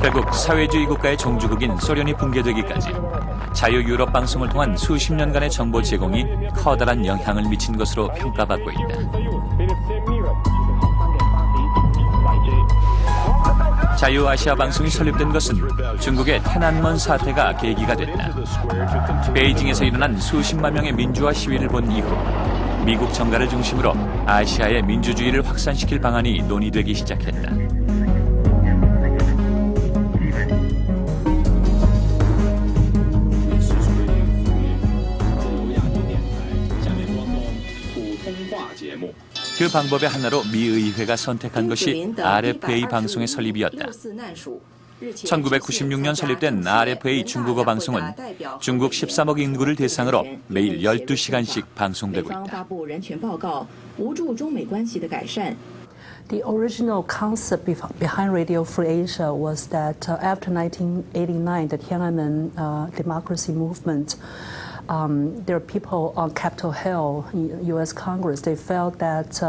결국 사회주의 국가의 종주국인 소련이 붕괴되기까지 자유 유럽 방송을 통한 수십 년간의 정보 제공이 커다란 영향을 미친 것으로 평가받고 있다. 자유아시아 방송이 설립된 것은 중국의天安门 사태가 계기가 됐다. 베이징에서 일어난 수십만 명의 민주화 시위를 본 이후 미국 정가를 중심으로 아시아의 민주주의를 확산시킬 방안이 논의되기 시작했다. 그 방법의 하나로 미 의회가 선택한 것이 RFA 방송의 설립이었다. 1996년 설립된 RFA 중국어 방송은 중국 13억 인구를 대상으로 매일 12시간씩 방송되고 있다. The original concept behind Radio Free Asia was that after 1989, the Tiananmen democracy movement, there are people on Capitol Hill in U.S. Congress. They felt that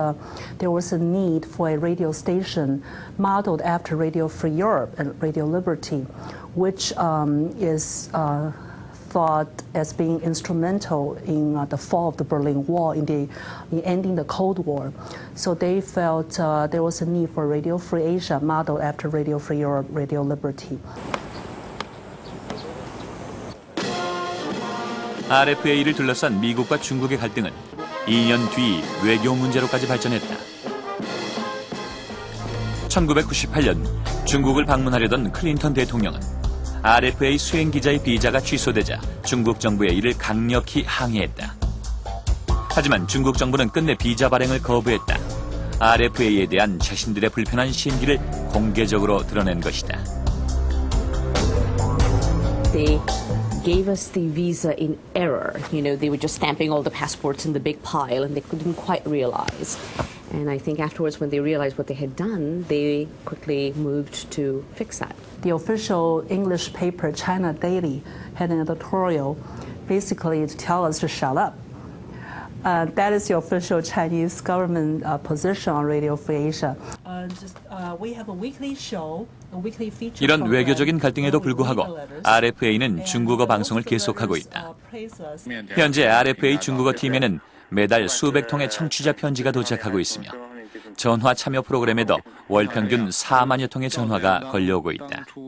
there was a need for a radio station modeled after Radio Free Europe and Radio Liberty, which is thought as being instrumental in the fall of the Berlin Wall, in ending the Cold War. So they felt there was a need for Radio Free Asia modeled after Radio Free Europe, Radio Liberty. RFA를 둘러싼 미국과 중국의 갈등은 2년 뒤 외교 문제로까지 발전했다. 1998년 중국을 방문하려던 클린턴 대통령은 RFA 수행 기자의 비자가 취소되자 중국 정부의 이를 강력히 항의했다. 하지만 중국 정부는 끝내 비자 발행을 거부했다. RFA에 대한 자신들의 불편한 심기를 공개적으로 드러낸 것이다. They gave us the visa in error. You know, they were just stamping all the passports in the big pile and they couldn't quite realize. And I think afterwards when they realized what they had done, they quickly moved to fix that. The official English paper, China Daily, had an editorial basically to tell us to shut up. That is the official Chinese government position on Radio Free Asia. We have a weekly show, a weekly feature. 이런 외교적인 갈등에도 불구하고 RFA는 중국어 방송을 계속하고 있다. 현재 RFA 중국어 팀에는 매달 수백 통의 청취자 편지가 도착하고 있으며 전화 참여 프로그램에도 월 평균 4만여 통의 전화가 걸려오고 있다. A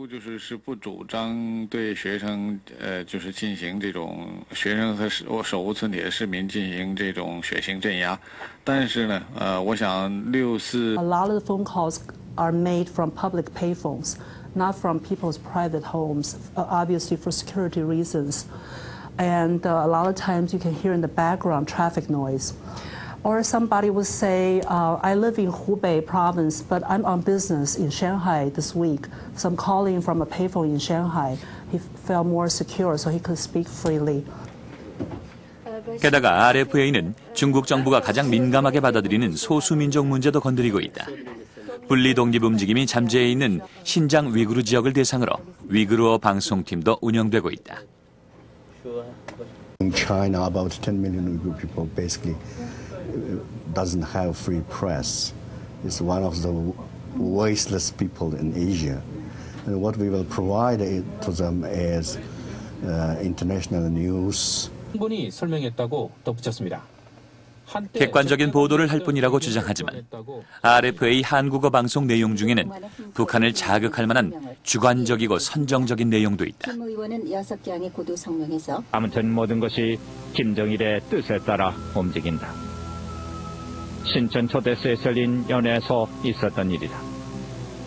lot of the phone calls are made from public payphones, not from people's private homes, obviously for security reasons. And a lot of times you can hear in the background traffic noise. Or somebody would say, I live in Hubei province, but I'm on business in Shanghai this week. So I'm calling from a payphone in Shanghai. He felt more secure, so he could speak freely. 게다가 RFA는 중국 정부가 가장 민감하게 받아들이는 소수민족 문제도 건드리고 있다. 분리 독립 움직임이 잠재해 있는 신장 위구르 지역을 대상으로 위구르어 방송팀도 운영되고 있다. In China, about 10 million Uyghur people basically doesn't have free press. It's one of the voiceless people in Asia. And what we will provide to them is international news. 충분히 설명했다고 덧붙였습니다. 객관적인 보도를 할 뿐이라고 주장하지만 RFA 한국어 방송 내용 중에는 북한을 자극할 만한 주관적이고 선정적인 내용도 있다. 아무튼 모든 것이 김정일의 뜻에 따라 움직인다. 신천 초대소에 열린 연회에서 있었던 일이다.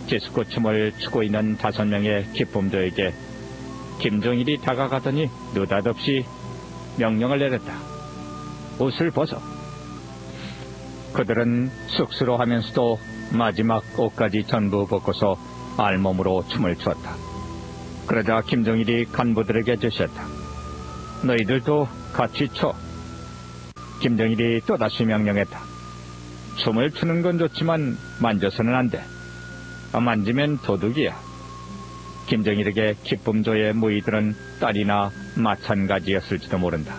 디스코 춤을 추고 있는 5명의 기품도에게 김정일이 다가가더니 느닷없이 명령을 내렸다. 옷을 벗어. 그들은 쑥스러워하면서도 마지막 옷까지 전부 벗고서 알몸으로 춤을 추었다. 그러자 김정일이 간부들에게 제시했다. 너희들도 같이 춰. 김정일이 또다시 명령했다. 춤을 추는 건 좋지만 만져서는 안 돼. 만지면 도둑이야. 김정일에게 기쁨조의 무의들은 딸이나 마찬가지였을지도 모른다.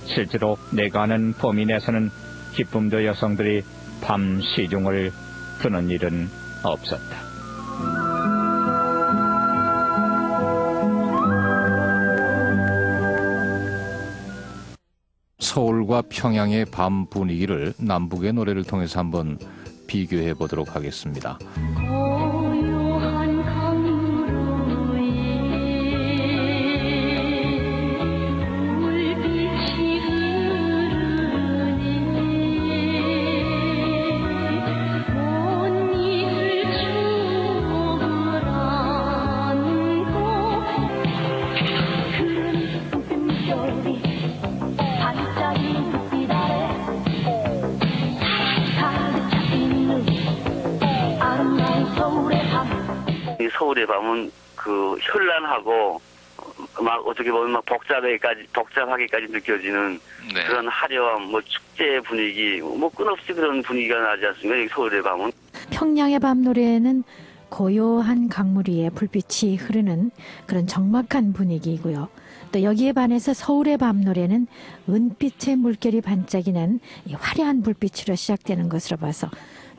실제로 내가 아는 범위 내에서는 기쁨조 여성들이 밤 시중을 드는 일은 없었다. 서울과 평양의 밤 분위기를 남북의 노래를 통해서 한번 비교해 보도록 하겠습니다. 서울의 밤은 그 현란하고 막 어떻게 보면 막 복잡하게까지 느껴지는 네. 그런 화려한 뭐 축제 분위기, 뭐 끝없이 그런 분위기가 나지 않습니까? 여기 서울의 밤은. 평양의 밤 노래는 고요한 강물 위에 불빛이 흐르는 그런 적막한 분위기이고요. 또 여기에 반해서 서울의 밤 노래는 은빛의 물결이 반짝이는 이 화려한 불빛으로 시작되는 것으로 봐서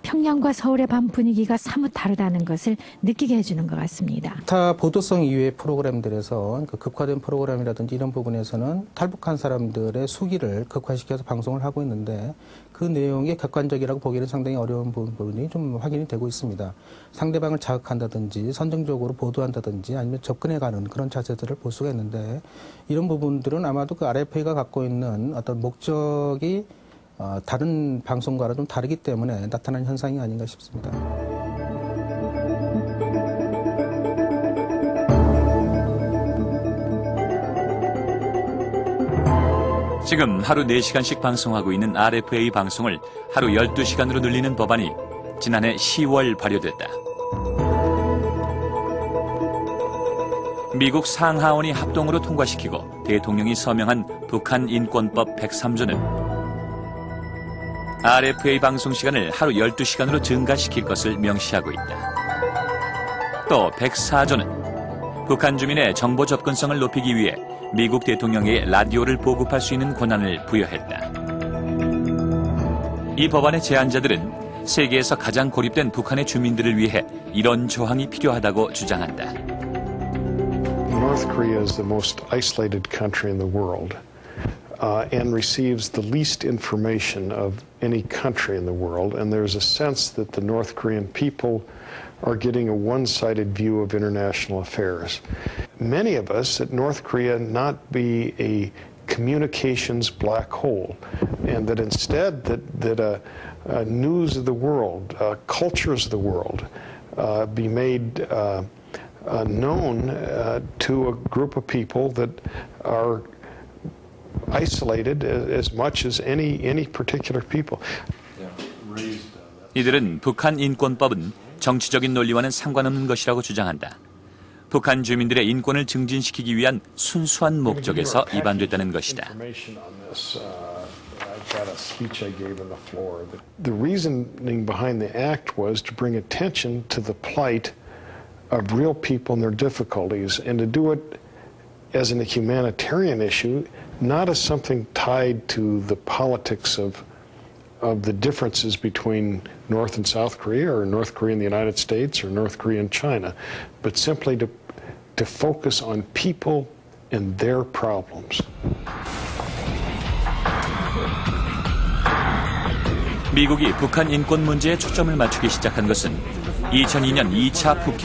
평양과 서울의 밤 분위기가 사뭇 다르다는 것을 느끼게 해주는 것 같습니다. 기타 보도성 이외의 프로그램들에서 극화된 프로그램이라든지 이런 부분에서는 탈북한 사람들의 수기를 극화시켜서 방송을 하고 있는데 그 내용이 객관적이라고 보기는 상당히 어려운 부분이 좀 확인이 되고 있습니다. 상대방을 자극한다든지 선정적으로 보도한다든지 아니면 접근해가는 그런 자세들을 볼 수가 있는데 이런 부분들은 아마도 그 RFA가 갖고 있는 어떤 목적이 다른 방송과는 좀 다르기 때문에 나타난 현상이 아닌가 싶습니다. 지금 하루 4시간씩 방송하고 있는 RFA 방송을 하루 12시간으로 늘리는 법안이 지난해 10월 발효됐다. 미국 상하원이 합동으로 통과시키고 대통령이 서명한 북한 인권법 103조는 RFA 방송 시간을 하루 12시간으로 증가시킬 것을 명시하고 있다. 또 104조는 북한 주민의 정보 접근성을 높이기 위해 미국 대통령에게 라디오를 보급할 수 있는 권한을 부여했다. 이 법안의 제안자들은 세계에서 가장 고립된 북한의 주민들을 위해 이런 조항이 필요하다고 주장한다. North Korea is the most isolated country in the world. And receives the least information of any country in the world, and there's a sense that the North Korean people are getting a one-sided view of international affairs. Many of us at North Korea not be a communications black hole, and that instead that news of the world, cultures of the world be made known to a group of people that are isolated as much as any particular people. 이들은 북한 인권법은 정치적인 논리와는 상관없는 것이라고 주장한다. 북한 주민들의 인권을 증진시키기 위한 순수한 목적에서 위반됐다는 것이다. The reasoning behind the act was to bring attention to the plight of real people and their difficulties, and to do it as a humanitarian issue, not as something tied to the politics of the differences between North and South Korea, or North Korea and the United States, or North Korea and China, but simply to focus on people and their problems. 미국이 북한 인권 문제에 초점을 맞추기 시작한 것은 2002년 2차 북핵